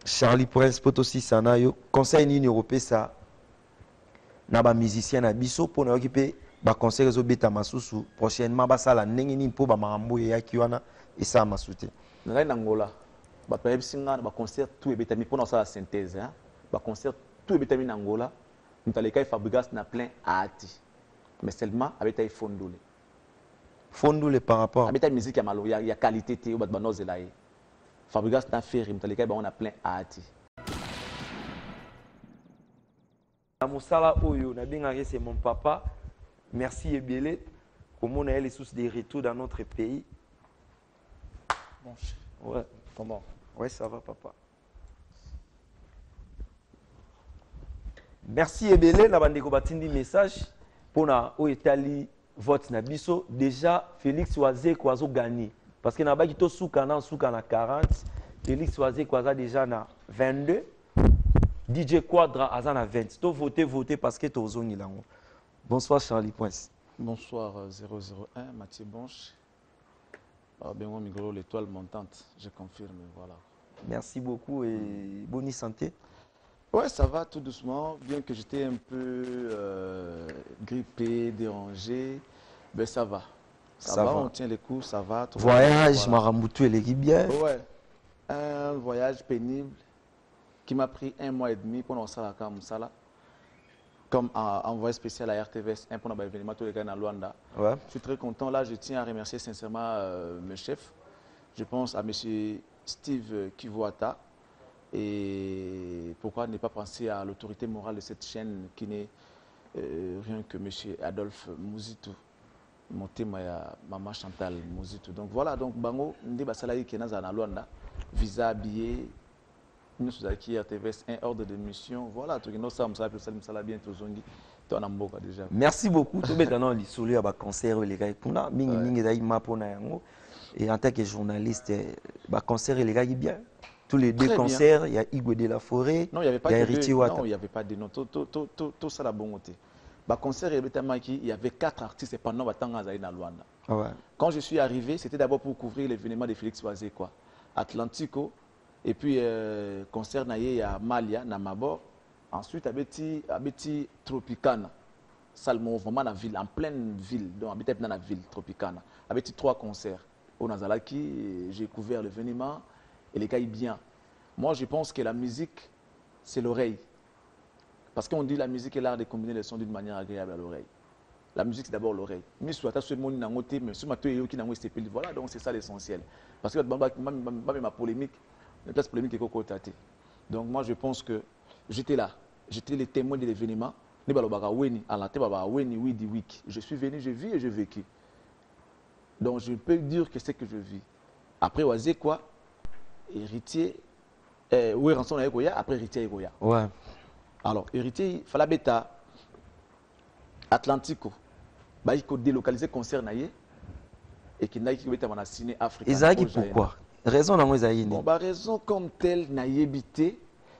Charlie Prince Potosi Sanayo, conseil ni européen ça, na ba musicien na biso pour na occuper ba conseil zo beta masusu prochainement ba sala ndenge ni po ba mambo ya kiwana et ça masute. Na Angola, ba période singa ba concert tout beta mi pour na sala synthèse hein. Ba concert tout beta mi na Angola, ntaleka Fabregas na plein ati. Mais seulement avec ta fondole. Fondole par rapport avec ta musique ya malo ya qualité té ou ba banozela yi. Fabregas na faire ntaleka ba on a plein ati. Moussala Oyo, c'est mon papa. Merci Ebele. Comment on a les sources des retours dans notre pays. Bon, ouais. Comment? Ouais, ça va, papa. Merci Ebele. La bande de message pour na o Italie vote na biso. Déjà, Félix Oazé Kwazo gagné. Parce que na ba kito souka na 40. Félix Oazé Kwaza déjà na 22. DJ Quadra Azana 20. Tu voter parce que tu as là. Bonsoir Charlie Prince. Bonsoir 001 Mathieu Bonche. Bengo Migro, l'étoile montante, je confirme, voilà. Merci beaucoup et bonne santé. Ouais, ça va tout doucement, bien que j'étais un peu grippé, dérangé, mais ça va. Ça va, on tient les coups, ça va. Voyage, voilà. Maramboutou et l'équipe bien. Ouais, un voyage pénible qui m'a pris 1 mois et demi pour nous faire la Moussala, comme envoyé spécial à RTVS 1 pour l'événement tous les gars dans Luanda. Ouais. Je suis très content. Là, je tiens à remercier sincèrement mes chefs. Je pense à M. Steve Kivuata. Et pourquoi ne pas penser à l'autorité morale de cette chaîne qui n'est rien que M. Adolphe Mouzitou. Mon thème est Maman Chantal Mouzitou. Donc voilà, donc Bango, Ndeba Salaï qui est dans Luanda, visa, billet. Nous sommes aquí RTVS, un ordre de mission. Voilà, tout le monde ça bien tout zongi. Déjà. Merci beaucoup. Tout maintenant les soulé à concert les gars pour na mingi mingi dai mapona yango et en tant que journaliste ba concert les gars bien. Tous les deux concerts, il y a Igwe de la Forêt, non, il y avait pas il y a Richie Wata. Non, il y avait pas de non, tout ça la bon côté. Ba concert il y avait 4 artistes pendant batanga za na Luanda. Ouais. Quand je suis arrivé, c'était d'abord pour couvrir l'événement de Félix Oazé quoi. Atlantico. Et puis, concert naye à Malia, na Mabor. Ensuite, abeti Tropicana. Salmon, vraiment la ville, en pleine ville. Donc, abeti dans la ville, Tropicana. Abeti 3 concerts. Au Nazalaki, j'ai couvert l'événement. Et les gars, bien. Moi, je pense que la musique, c'est l'oreille. Parce qu'on dit la musique est l'art de combiner les sons d'une manière agréable à l'oreille. La musique, c'est d'abord l'oreille. Mais soit tu as ce monde dans le mais si tu as un voilà, donc c'est ça l'essentiel. Parce que ma polémique, la place polémique est côté. Donc moi je pense que j'étais là, j'étais le témoin de l'événement. Je suis venu, je vis et je vécu. Donc je peux dire que c'est que je vis. Après Oazé quoi, héritier, oui rançon après héritier Egoya. Ouais. Alors héritier, fallait bêta Atlantico, bah il faut délocaliser concert naïe et qui n'a qui bêta mon ciné africain. Ezaki pourquoi? Raison dans moi bon, bah, raison comme telle n'a évité.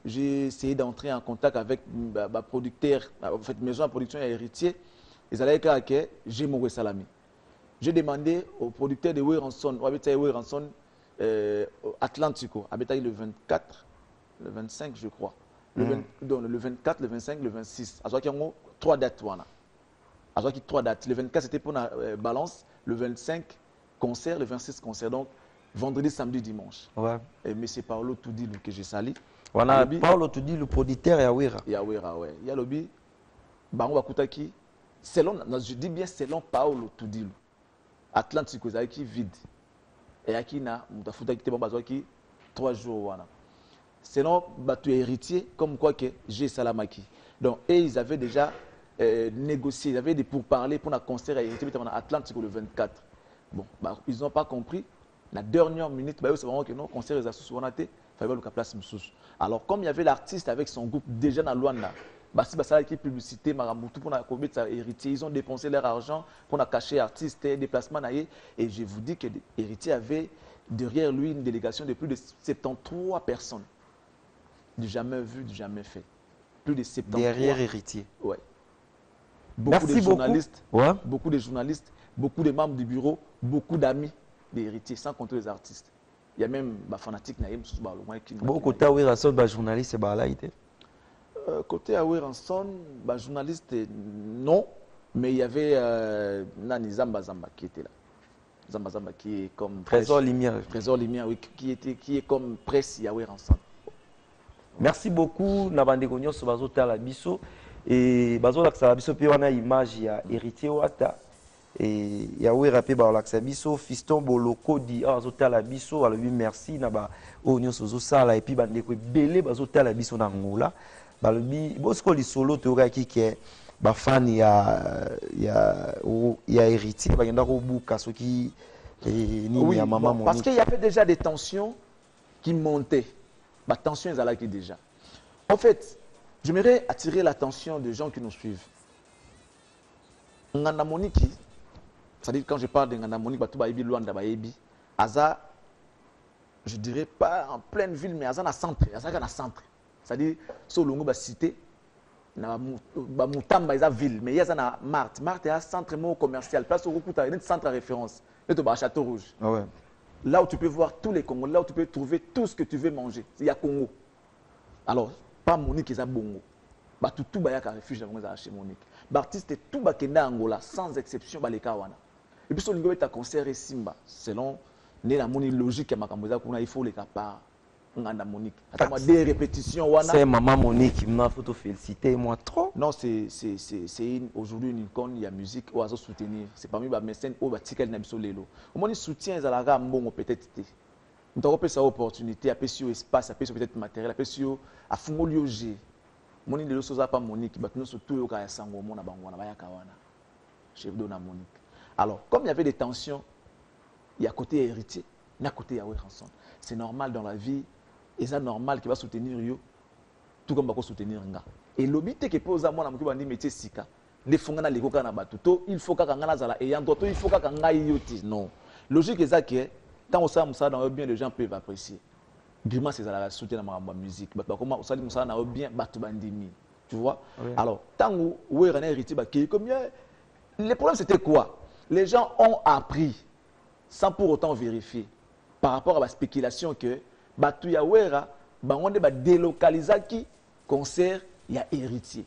J'ai essayé d'entrer en contact avec ma producteur, en fait, maison de production et héritier. Ils allaient que j'ai mon salami. J'ai demandé au producteur de Weranson, Atlantico, habité le 24, le 25, je crois. Le 24, le 25, le 26. À ce 3 dates. À ce 3 dates. Le 24, c'était pour la balance. Le 25, concert. Le 26, concert. Donc, vendredi, samedi, dimanche. Ouais. Et M. Paolo Toudilou que j'ai sali. Voilà, Paolo Toudilou, le producteur Yawira. Yawira, ouais. Il y a lobby. Bango Bakutaki. Selon, je dis bien selon Paolo Toudilou. Atlantico, qui vide. Et qui n'a, qui 3 jours. Voilà. Selon Batu héritier, comme quoi que j'ai Salamaki. Donc, et ils avaient déjà négocié, ils avaient des pourparlers pour un concert à héritier à Atlantico le 24. Bon, bah, ils n'ont pas compris. La dernière minute, bah, c'est vraiment que non, concert est souvent il fallait le place Moussous. Alors, comme il y avait l'artiste avec son groupe déjà dans Luanda, bah, si ça qui publicité, Maramboutou pour la héritier, ils ont dépensé leur argent pour la cacher artiste, déplacement naïe. Et je vous dis que l'héritier avait derrière lui une délégation de plus de 73 personnes. Du jamais vu, du jamais fait. Plus de 73. Derrière héritier. Ouais. Merci de journalistes, beaucoup. Ouais. Beaucoup de journalistes, beaucoup de membres du bureau, beaucoup d'amis des héritiers, sans compter les artistes. il y a même des fanatiques qui Bon, côté Awir Hanson, bah journaliste, c'est bah là, il était. Côté Awir Hanson, bah journaliste, non, mais il y avait Nani Zamba qui était là. Zamba qui est comme Trésor Lumière. Trésor Lumière, oui, qui est comme presse Awir Hanson. Merci beaucoup, Nabande Gonyo, sur Bazo Talabiso. Et Bazo Laxalabiso, puis on a image, il y a héritier Ouata. Et il y a Ouérapé Laxalabiso, Fiston Boloko dit, Bazo Talabiso, alors lui merci, Naba Onyo Sozo Sala, et puis Bandeko Belé, Bazo Talabiso Nangola. Balobi, Bosco li solo, tu aurais qui est. Fan, il y a héritier, il y a Robuka, ce qui oui, bon, parce qu'il y avait déjà des tensions qui montaient. Les tensions, elles allaient déjà. En fait, j'aimerais attirer l'attention des gens qui nous suivent. Nganda Moniki, c'est-à-dire quand je parle de Nganda Moniki, Aza, je dirais pas en pleine ville, mais Aza dans le centre. C'est-à-dire, sur le cité, Mutamba est ville, mais il y a un Marthe. Marthe est un centre commercial, place où tu as un centre de référence. Et tu as un château rouge. Ah ouais. Là où tu peux voir tous les Congolais, là où tu peux trouver tout ce que tu veux manger. Il y a Congo. Alors, pas Monique, il y a Bongo. Tout le monde refuge chez Monique. L'artiste, tout le monde Angola, sans exception, les Kawana. Et puis, si on a un concert et Simba, selon la logique, il faut les capables. Des répétitions. C'est maman Monique qui m'a photo félicité, moi trop. Non, c'est aujourd'hui une icône, il y a musique, on va soutenir. C'est parmi les mécènes, on va tirer le lelo. Au moins, le soutien, ça la bon peut-être. On a cette opportunité, à sur espace, à peut-être matériel, à sur à fond liogé. Moni de l'osoza pas Monique, bah nous surtout au cas sango mona bangwana ba yakawana. Chef de Monique. Alors, comme il y avait des tensions, il y a côté héritier, il y a côté Awir Hanson. C'est normal dans la vie. Et c'est normal qu'il va soutenir yo, tout comme il va soutenir nga. Et l'obité qui pose à moi, je me dis métier sika. Les fonds na leko kana batuto, il faut qu'à ngana zala et yandoto, il faut qu'à nga yoti. Non. Logique est ça que tant on sait ça dans bien les gens peuvent apprécier. Grima c'est la soutien dans ma musique. Bah comment on sait ça dans bien batu bandimi. Tu vois? Oui. Alors tant où on a hérité bah qui comme les problèmes c'était quoi? Les gens ont appris sans pour autant vérifier par rapport à la spéculation que Batu ya wera, on a délocalisé qui concert, il y a héritier.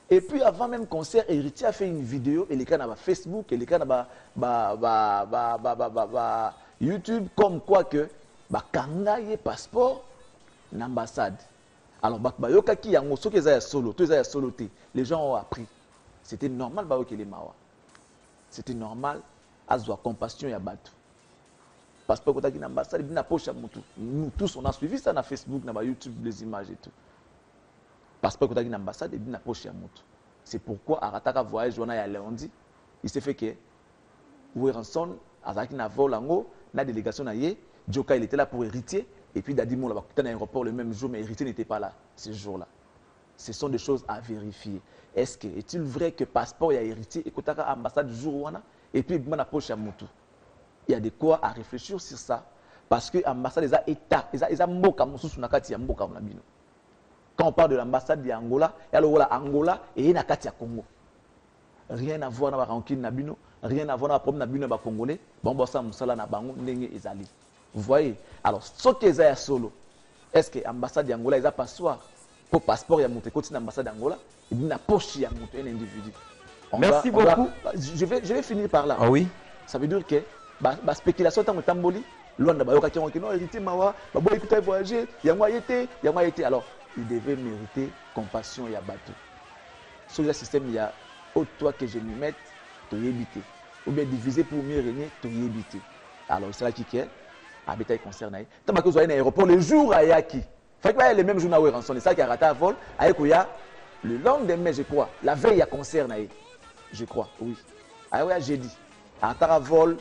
Et puis avant même concert, héritier a fait une vidéo, et les cas sur Facebook, et les cas sur YouTube, comme quoi que kangaye passeport l'ambassade. Alors bayoka ki yango so que ça solo, tout ça solo les gens ont appris. C'était normal bayoka les mawa. C'était normal azwa compassion ya batu. Parce que quand tu as une ambassade, il y a nous tous, on a suivi ça sur Facebook, sur YouTube, les images et tout. Parce que quand tu as une ambassade, il y a c'est pourquoi, à Rataka voyage, on a à lundi, il s'est fait que Ouir Hanson, à un vol en la délégation, Djoka, il était là pour héritier, et puis Dadimo, là, dans l'aéroport le même jour, mais héritier n'était pas là ce jour-là. Ce sont des choses à vérifier. Est-il vrai que passeport, il y a héritier, et que tu as ambassade jour, et puis il y a poche à Moutou. Il y a de quoi à réfléchir sur ça. Parce que l'ambassade des États, ils ont mboka mususu nakati ya mboka na bino. Quand on parle de l'ambassade d'Angola, il y a le Angola et nakati ya Congo. Rien à voir avec la rancune na bino, rien à voir avec le problème na bino ba congolais. Bon bossa musala na bango ndenge ezali. Vous voyez? Alors ce que ça solo. Est-ce que l'ambassade d'Angola ils a passeport pour passeport ya monter côté l'ambassade d'Angola, il na poche ya monter un individu. Merci beaucoup. Je vais finir par là. Ah oui. Ça veut dire que la spéculation tant que tamboli, l'on a bayoka qui ont hérité mawa, babo écouter voyager, yangwa été. Alors, il devait mériter compassion et abattu. Sur le système, il y a autre toi que je m'y mette, tu y éviter. Ou bien diviser pour mieux régner, tu y éviter. Alors, c'est là qui est, à bétail concerné. Tant que vous avez un aéroport, le jour à Yaki, fait que le même jour à Ouéranson, c'est ça qui a raté à vol, à Ekoya, le lendemain, je crois, la veille, il y a concert, je crois, oui. À Ekoya, jeudi, à Taravol,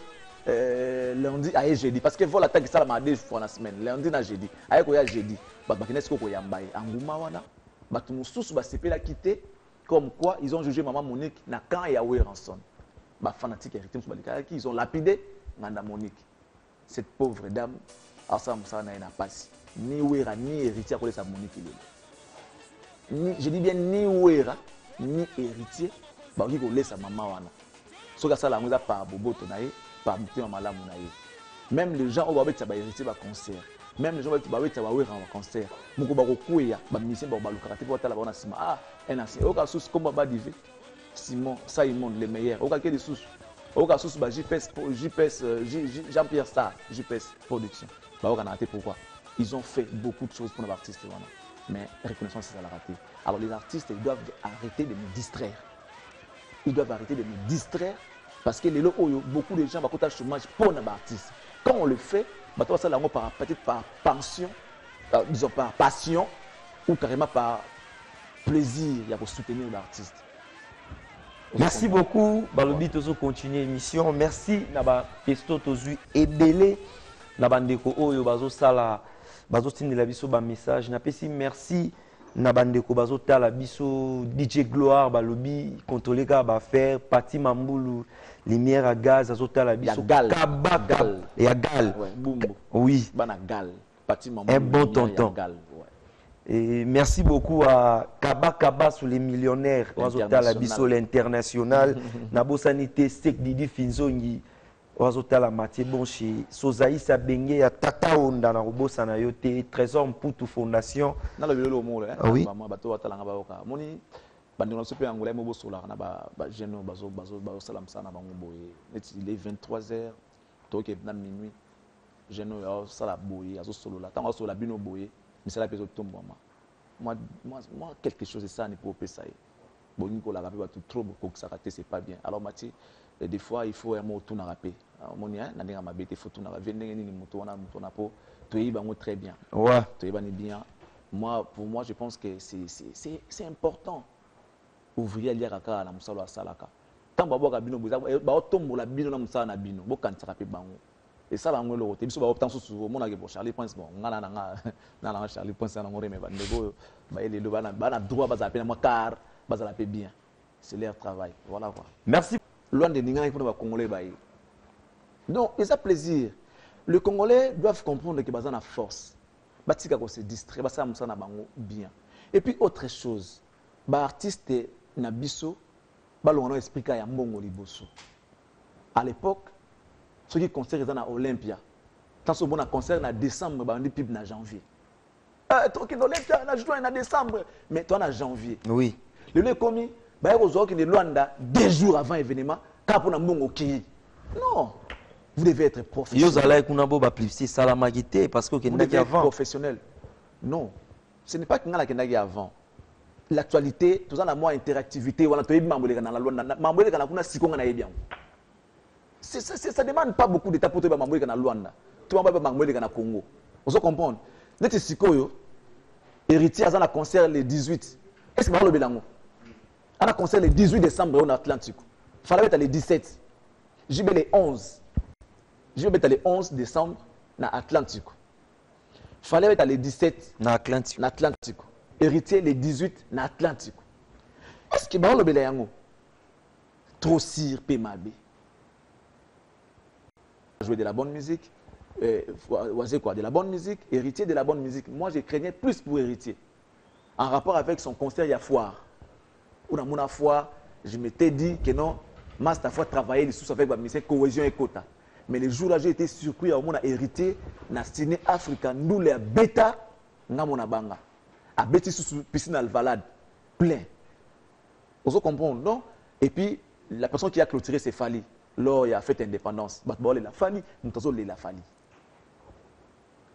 lundi à jeudi parce que vol attaque ça la deux fois la semaine lundi na jeudi aye ko ya jeudi bakinesko ko ya mbaye anguma wana batu mususu ba sepela quitter comme quoi ils ont jugé maman Monique na camp ya Ouir Hanson ba fanatique héritier musubalika qui ils ont lapidé nganda Monique cette pauvre dame asa musana na passe ni Ouira ni héritier à sa Monique ni je dis bien ni Ouira ni héritier ba qui ko laisse maman wana soka sala ngoza pa boboto na ye par mutima malamu na ye Même les gens ont hérité un concert. Même les gens ont hérité un concert. Moko ba kokuya ba musicien ba balukara te ba na sima. Ah, un ancien. Oka sous comme ba divé. Simon, Simon les meilleurs. Oka ke des sous. Oka sous ba JPS Jean-Pierre Star, JPS production. Ba oka na raté pourquoi? Ils ont fait beaucoup de choses pour nos artistes voilà. Mais reconnaissance ça l'a raté. Alors les artistes ils doivent arrêter de nous distraire. Ils doivent arrêter de nous distraire parce que les lots beaucoup de gens vont chômage pour nos artistes. Quand on le fait, ça peut-être par pension, disons par passion ou carrément par plaisir, il y a pour soutenir l'artiste. Merci beaucoup. Balobi tozo continuer l'émission. Merci naba testo tozu ebele naba ndeko oyo bazo sala bazo tindela biso ba message na pesi merci na bandeko bazo tala biso DJ Gloire balobi contrôler ka ba faire Pati Mambulu lumière à gaz azo tala biso kabaka ya gal oui bana gal Pati Mambulu un bon tonton et merci beaucoup à Kaba sur les millionnaires bazo tala biso l'international na bosanité sek Didi Finzongi Wazotala Mathieu Bonchi, Sozaï Sabenge, ya Tata Onda na Robosa na yote, Trésor Mputu Fondation. Na le bilo mo le. Oui. Bato watala nga baoka. Moni bandino sope angolais mo bosola na ba jeune bazo salam sana bango boye. Il est 23h, toke na minuit. Jeune yo sala boye, azo solo la. Tango solo la bino boye, misala peso tombo moi quelque chose de ça ni pour pesa. Boni ko la rapé bato trop ko ça raté c'est pas bien. Alors Mathieu des fois il faut un mot tout narapé moni hein na ndinga mabete faut tout narapé ndenge nini moto wana moto na po to yiba ngo très bien ouais to yiba ni bien pour moi je pense que c'est important ouvrier lier kaka na musalo asalaka tant babo ka bino ba tombola bino na musala na bino bo kantsaka pe bango et ça la ngolo te biso ba optan susu mona ke pour Charlie Prince bon ngala na Charlie Prince na ngore me ba ndego ba ele do bana droit baza pe na car baza la pe bien c'est leur travail voilà quoi merci. Loin de Ninga, il faut que les Congolais baillent. Donc, ils ont plaisir. Les Congolais doivent comprendre qu'ils ont la force. Batika ko se distrait, basa musa na bango bien. Et puis autre chose, ba artiste na biso, ba lo on expliquer ya mbongo liboso. À l'époque, ceux qui concert ils na Olympia. Tant ce bon concert na décembre, ba on dit pib na janvier. Toi qui Olympia na juin na décembre, mais toi na janvier. Oui. Le commis bah ils ont qui Luanda 2 jours avant l'événement car pour n'ambongo qui non vous devez être professionnel. Yo zala kuna bo ba plus salamagité parce que vous devez être avant professionnel. Non, ce n'est pas que ngala kendaki avant. L'actualité tout ça na moi interactivité wala to yebi mamboleka na Luanda mamboleka na kuna sikonga na yebi yango. Ça demande pas beaucoup d'état pour to mamboleka na Luanda. Tu vas pas mamboleka na Congo. Vous comprenez? Neti sikoyo héritier à un concert le 18. Est-ce que vous avez le on a concert le 18 décembre en Atlantique. Il fallait être le 17. J'y vais le 11. J'y vais le 11 décembre en Atlantique. Il fallait être le 17 na Atlantique. Héritier le 18 en Atlantique. Est-ce que vous avez le trop sire PMAB. Jouer de la bonne musique. Quoi, de la bonne musique. Héritier de la bonne musique. Moi, je craignais plus pour héritier. En rapport avec son concert, il y a foire. Ou dans mon foi, je m'étais dit que non, Master fois travailler les sous avec ma mission cohésion et quota. Mais le jour là, j'ai été surpris à mon hérité, na ciné africain, nous les bêta, na mon abanga. A bêti sous piscine alvalade, plein. Vous comprenez, non? Et puis, la personne qui a clôturé, c'est Fali. Lors il a fait indépendance. Bah, la Fali, nous t'avons la Fali.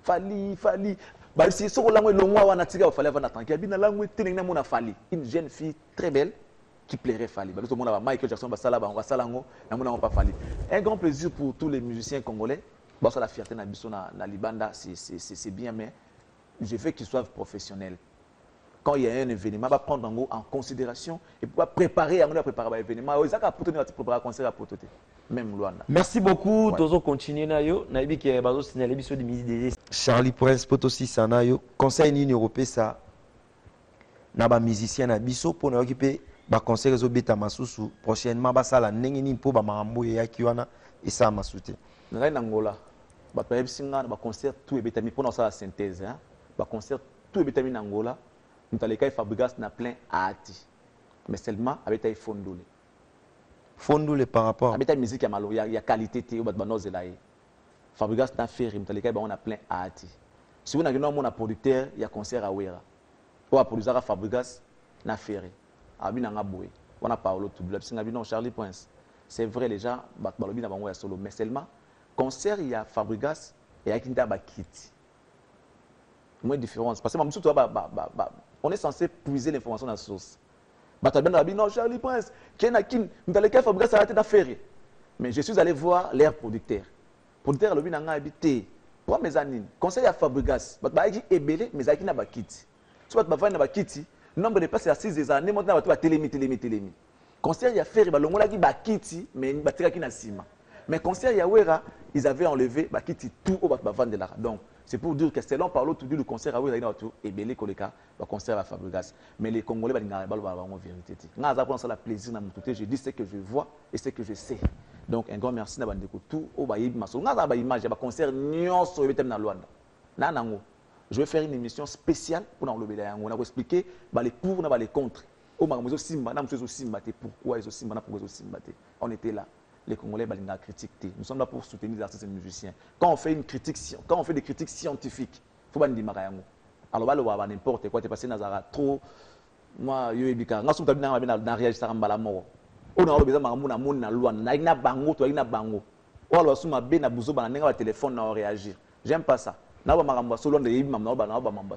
Fali. Bah, si ce que l'on a tiré, il fallait avoir tranquille. Bien la langue tenir na Fali, une jeune fille très belle qui plairait Fali. Bah, tout le monde a Michael Jackson, bah ça là, on va salango, na mon pas Fali. Un grand plaisir pour tous les musiciens congolais. Bah ça la fierté na biso na Libanda, c'est bien, mais je veux qu'ils soient professionnels. Quand il y a un événement, va prendre en considération et pouvoir préparer l'événement. Ils ont préparer un concert à prototype. Même Luanda. Merci beaucoup. Tozo continuer na yo. Na ibi ke bazo signaler biso de midi Charlie Prince poto aussi sana yo. Conseil ni européen ça. Na ba musicien na biso pour na occuper ba concert zo beta masusu prochainement ba sala ndenge ni po ba makambo ya kiwana et ça masuté. Na Angola. Ba pa singa ba concert tout beta mi pour na ça la synthèse hein. Ba concert tout beta mi na Angola. Nous allons fabriquer na plein ati. Mais seulement avec ay fondole par rapport avec ta musique ya malo ya qualité te ba banozela. Fabregas na ferry mutaleka ba on a plein ati si vous n'avez pas un producteur il y a concert à Wera ou à produire Fabregas na ferry abina ngaboué on a Paolo Toubla singa bino Charlie Prince c'est vrai les gens balobi na bango ya solo mais seulement concert il y a Fabregas et ya kinda ba kit moins différence parce que même surtout on est censé puiser l'information dans la source non Charlie Prince Kenakin mutaleka Fabregas arrêté na ferry mais je suis allé voir leur producteur producteur lobi nanga habité pour mes anines conseil à Fabregas ba ki ebele mais aki na ba kit soit ba na ba kiti nombre de passes à 6 années maintenant ba télémi conseil ya faire ba longola ki ba kiti mais ba tika ki na sima mais conseil ya Wera ils avaient enlevé ba kiti tout au ba vendre là donc c'est pour dire que selon Paolo tout dit le concert à Wera ina tout ebele koleka ba concert à Fabregas mais les Congolais ba linga ba en vérité nga za pour ça la plaisir na mututé je dis ce que je vois et ce que je sais. Donc un grand merci na bandeko tout au bayibi maso nga ba image ba concert nyonso yetem na Luanda na nango je vais faire une émission spéciale pour na lobela yango na ko expliquer ba les pour na ba les contre au makambo simba na mso simba te pourquoi ils simba na pourquoi ils simba te on était là les Congolais ba linga critiquer nous sommes là pour soutenir les artistes et les musiciens quand on fait des critiques scientifiques faut ba ndima yango alors ba lo ba n'importe quoi te passer nazara trop moi yo ebika nga so tabina na réagir ça mbala moko on a besoin de mon na loi na bango to na bango o lo suma be na buzo bana nga ba téléphone na réagir j'aime pas ça na ba makambo solo de yibi mamna ba na ba mamba